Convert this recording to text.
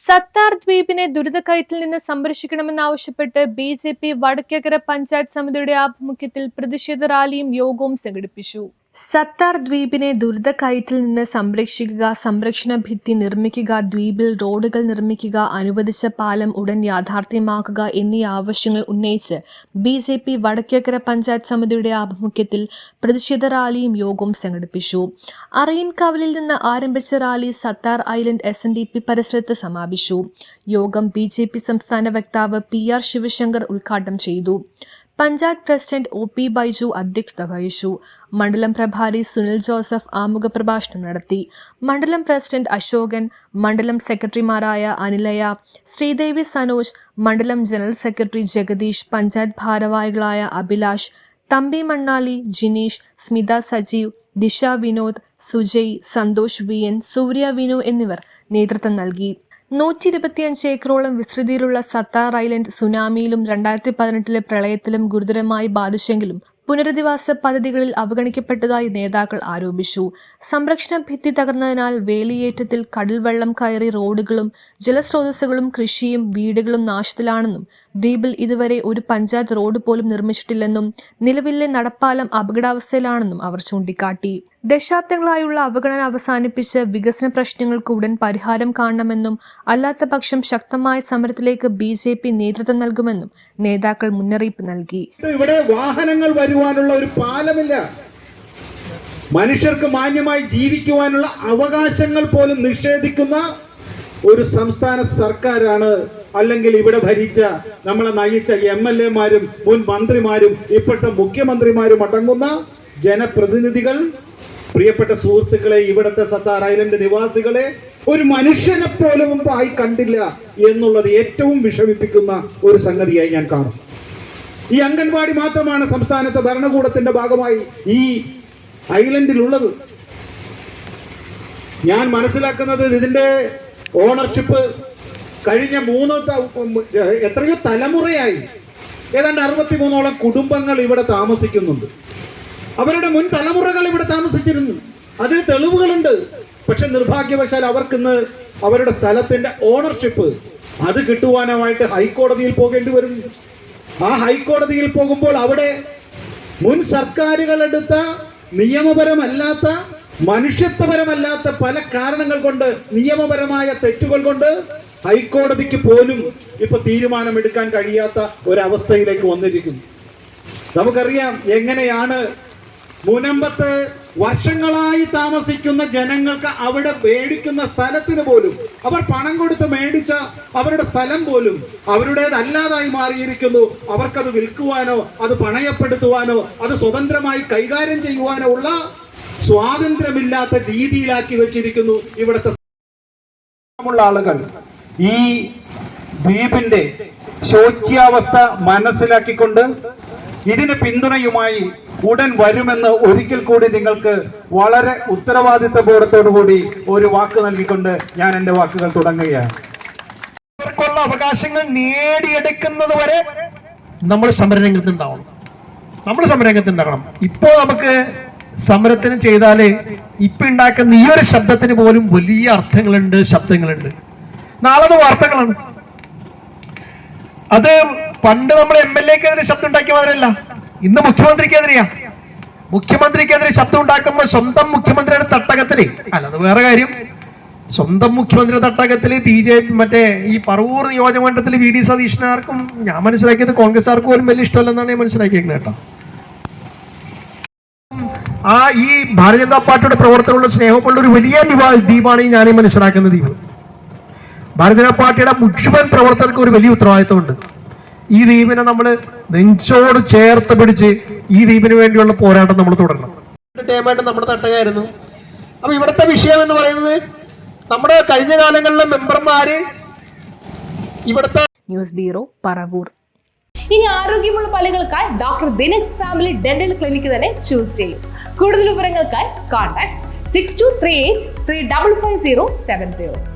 സത്താർ ദ്വീപിനെ ദുരിതക്കയറ്റിൽ നിന്ന് സംരക്ഷിക്കണമെന്നാവശ്യപ്പെട്ട് ബി.ജെ.പി. വടക്കേക്കര പഞ്ചായത്ത് സമിതിയുടെ ആഭിമുഖ്യത്തിൽ പ്രതിഷേധ റാലിയും യോഗവും സംഘടിപ്പിച്ചു. സത്താർ ദ്വീപിനെ ദുരിതക്കയറ്റിൽ നിന്ന് സംരക്ഷിക്കുക, സംരക്ഷണ ഭിത്തി നിർമ്മിക്കുക, ദ്വീപിൽ റോഡുകൾ നിർമ്മിക്കുക, അനുവദിച്ച പാലം ഉടൻ യാഥാർത്ഥ്യമാക്കുക എന്നീ ആവശ്യങ്ങൾ ഉന്നയിച്ച് ബി.ജെ.പി. വടക്കേക്കര പഞ്ചായത്ത് സമിതിയുടെ ആഭിമുഖ്യത്തിൽ പ്രതിഷേധ റാലിയും യോഗവും സംഘടിപ്പിച്ചു. അറയിൻകാവലിൽ നിന്ന് ആരംഭിച്ച റാലി സത്താർ ഐലൻഡ് SNDP പരിസരത്ത് സമാപിച്ചു. യോഗം ബി.ജെ.പി. സംസ്ഥാന വക്താവ് PR ശിവശങ്കർ ഉദ്ഘാടനം ചെയ്തു. പഞ്ചായത്ത് പ്രസിഡന്റ് OP ബൈജു അധ്യക്ഷത വഹിച്ചു. മണ്ഡലം പ്രഭാരി സുനിൽ ജോസഫ് ആമുഖ പ്രഭാഷണം നടത്തി. മണ്ഡലം പ്രസിഡന്റ് അശോകൻ, മണ്ഡലം സെക്രട്ടറിമാരായ അനിലയ, ശ്രീദേവി സനോജ്, മണ്ഡലം ജനറൽ സെക്രട്ടറി ജഗദീഷ്, പഞ്ചായത്ത് ഭാരവാഹികളായ അഭിലാഷ്, തമ്പി മണ്ണാലി, ജിനീഷ്, സ്മിത സജീവ്, ദിശ വിനോദ്, സുജയ്, സന്തോഷ് VN, സൂര്യ വിനു എന്നിവർ നേതൃത്വം നൽകി. 125 ഏക്കറോളം വിസ്തൃതിയിലുള്ള സത്താർ ഐലൻഡ് സുനാമിയിലും 2018 പ്രളയത്തിലും ഗുരുതരമായി ബാധിച്ചെങ്കിലും പുനരധിവാസ പദ്ധതികളിൽ അവഗണിക്കപ്പെട്ടതായി നേതാക്കൾ ആരോപിച്ചു. സംരക്ഷണ ഭിത്തി തകർന്നതിനാൽ വേലിയേറ്റത്തിൽ കടൽവെള്ളം കയറി റോഡുകളും ജലസ്രോതസ്സുകളും കൃഷിയും വീടുകളും നാശത്തിലാണെന്നും ദ്വീപിൽ ഇതുവരെ ഒരു പഞ്ചായത്ത് റോഡ് പോലും നിർമ്മിച്ചിട്ടില്ലെന്നും നിലവിലെ നടപ്പാലം അപകടാവസ്ഥയിലാണെന്നും അവർ ചൂണ്ടിക്കാട്ടി. ദശാബ്ദങ്ങളായുള്ള അവഗണന അവസാനിപ്പിച്ച് വികസന പ്രശ്നങ്ങൾക്ക് ഉടൻ പരിഹാരം കാണണമെന്നും അല്ലാത്ത പക്ഷം ശക്തമായ സമരത്തിലേക്ക് BJP നേതൃത്വം നൽകുമെന്നും നേതാക്കൾ മുന്നറിയിപ്പ് നൽകി. ഇവിടെ വാഹനങ്ങൾ വരുവാനുള്ള ഒരു പാലമില്ല. മനുഷ്യർക്ക് മാന്യമായി ജീവിക്കുവാനുള്ള അവകാശങ്ങൾ പോലും നിഷേധിക്കുന്ന ഒരു സംസ്ഥാന സർക്കാരാണ്, അല്ലെങ്കിൽ ഇവിടെ ഭരിച്ച നമ്മളെ നയിച്ച MLA-മാരും മുൻ മന്ത്രിമാരും ഇപ്പോഴത്തെ മുഖ്യമന്ത്രിമാരും അടങ്ങുന്ന ജനപ്രതിനിധികൾ. പ്രിയപ്പെട്ട സുഹൃത്തുക്കളെ, ഇവിടുത്തെ സത്താർ ഐലൻഡ് നിവാസികളെ ഒരു മനുഷ്യനെ പോലും ആയി കണ്ടില്ല എന്നുള്ളത് ഏറ്റവും വിഷമിപ്പിക്കുന്ന ഒരു സംഗതിയായി ഞാൻ കാണും. ഈ അംഗൻവാടി മാത്രമാണ് സംസ്ഥാനത്തെ ഭരണകൂടത്തിന്റെ ഭാഗമായി ഈ ഐലൻഡിലുള്ളത്. ഞാൻ മനസ്സിലാക്കുന്നത് ഇതിന്റെ ഓണർഷിപ്പ് കഴിഞ്ഞ എത്രയോ തലമുറയായി ഏതാണ്ട് 63ഓളം കുടുംബങ്ങൾ ഇവിടെ താമസിക്കുന്നുണ്ട്. അവരുടെ മുൻ തലമുറകൾ ഇവിടെ താമസിച്ചിരുന്നു. അതിന് തെളിവുകളുണ്ട്. പക്ഷെ നിർഭാഗ്യവശാൽ അവർക്കിന്ന് അവരുടെ സ്ഥലത്തിന്റെ ഓണർഷിപ്പ് അത് കിട്ടുവാനായിട്ട് ഹൈക്കോടതിയിൽ പോകേണ്ടി വരുന്നു. ആ ഹൈക്കോടതിയിൽ പോകുമ്പോൾ അവിടെ മുൻ സർക്കാരുകൾ എടുത്ത നിയമപരമല്ലാത്ത, മനുഷ്യത്വപരമല്ലാത്ത പല കാരണങ്ങൾ കൊണ്ട്, നിയമപരമായ തെറ്റുകൾ കൊണ്ട് ഹൈക്കോടതിക്ക് പോലും ഇപ്പൊ തീരുമാനമെടുക്കാൻ കഴിയാത്ത ഒരവസ്ഥയിലേക്ക് വന്നിരിക്കുന്നു. നമുക്കറിയാം എങ്ങനെയാണ് മുനമ്പത്ത് വർഷങ്ങളായി താമസിക്കുന്ന ജനങ്ങൾക്ക് അവിടെ മേടിക്കുന്ന സ്ഥലത്തിന് പോലും, അവർ പണം കൊടുത്ത് മേടിച്ച അവരുടെ സ്ഥലം പോലും അവരുടേതല്ലാതായി മാറിയിരിക്കുന്നു. അവർക്കത് വിൽക്കുവാനോ അത് പണയപ്പെടുത്തുവാനോ അത് സ്വതന്ത്രമായി കൈകാര്യം ചെയ്യുവാനോ ഉള്ള സ്വാതന്ത്ര്യമില്ലാത്ത രീതിയിലാക്കി വെച്ചിരിക്കുന്നു ഇവിടുത്തെ ആളുകൾ. ഈ ദ്വീപിന്റെ ശോച്യാവസ്ഥ മനസ്സിലാക്കിക്കൊണ്ട് ഇതിന് പിന്തുണയുമായി ഉടൻ വരുമെന്ന് ഒരിക്കൽ കൂടി നിങ്ങൾക്ക് വളരെ ഉത്തരവാദിത്ത ബോധത്തോടു കൂടി ഒരു വാക്ക് നൽകിക്കൊണ്ട് ഞാൻ എൻ്റെ വാക്കുകൾ തുടങ്ങുകയാണ്. അവർക്കുള്ള അവകാശങ്ങൾ നേടിയെടുക്കുന്നത് വരെ നമ്മൾ സമരരംഗത്തുണ്ടാവണം. ഇപ്പോൾ നമുക്ക് സമരത്തിന് ചെയ്താല് ഇപ്പൊ ഉണ്ടാക്കുന്ന ഈ ഒരു ശബ്ദത്തിന് പോലും വലിയ അർത്ഥങ്ങളുണ്ട്, ശബ്ദങ്ങളുണ്ട്. നാളെ വാർത്തകളാണ്. അത് പണ്ട് നമ്മൾ MLA-ക്കെതിരെ ശബ്ദം ഉണ്ടാക്കിയവരല്ല, ഇന്ന് മുഖ്യമന്ത്രിക്കെതിരെ ശബ്ദം ഉണ്ടാക്കുമ്പോൾ സ്വന്തം മുഖ്യമന്ത്രിയുടെ തട്ടകത്തില് അത് വേറെ കാര്യം. സ്വന്തം മുഖ്യമന്ത്രിയുടെ തട്ടകത്തില് BJP ഈ പറവൂർ നിയോജകമണ്ഡലത്തില് VD സതീശനാർക്കും, ഞാൻ മനസ്സിലാക്കിയത് കോൺഗ്രസ്സുകാർക്ക് പോലും വലിയ ഇഷ്ടമല്ലെന്നാണ് ഞാൻ മനസ്സിലാക്കിയിരിക്കുന്നത് കേട്ടോ. ഈ ഭാരതീയ ജനതാ പാർട്ടിയുടെ പ്രവർത്തനമുള്ള സ്നേഹമുള്ള ഒരു വലിയ ദ്വീപാണ് ഞാൻ മനസ്സിലാക്കുന്ന ദ്വീപ്. ഭാരതീയ ജനതാ പാർട്ടിയുടെ മുഴുവൻ പ്രവർത്തകർക്ക് ഒരു വലിയ ഉത്തരവാദിത്വമുണ്ട്. ഈ ദ്വീപിനെ നമ്മൾ നെഞ്ചോട് ചേർത്ത് പിടിച്ച് ഈ ദ്വീപിന് വേണ്ടിയുള്ള പോരാട്ടം നമ്മൾ തുടരണം. ടൈമായിട്ട് നമ്മുടെ തട്ടകയായിരുന്നു. അപ്പൊ ഇവിടുത്തെ വിഷയം എന്ന് പറയുന്നത് നമ്മുടെ കഴിഞ്ഞ കാലങ്ങളിലെ മെമ്പർമാര് ഇവിടുത്തെ. News bureau, Paravur. ഇനി ആരോഗ്യമുള്ള പല്ലുകൾക്കായി ഡോക്ടർ ദിനക്സ് ഫാമിലി ഡെന്റൽ ക്ലിനിക്ക് തന്നെ ചൂസ് ചെയ്യും. കൂടുതൽ വിവരങ്ങൾക്കായി കോൺടാക്ട് 6238 355070.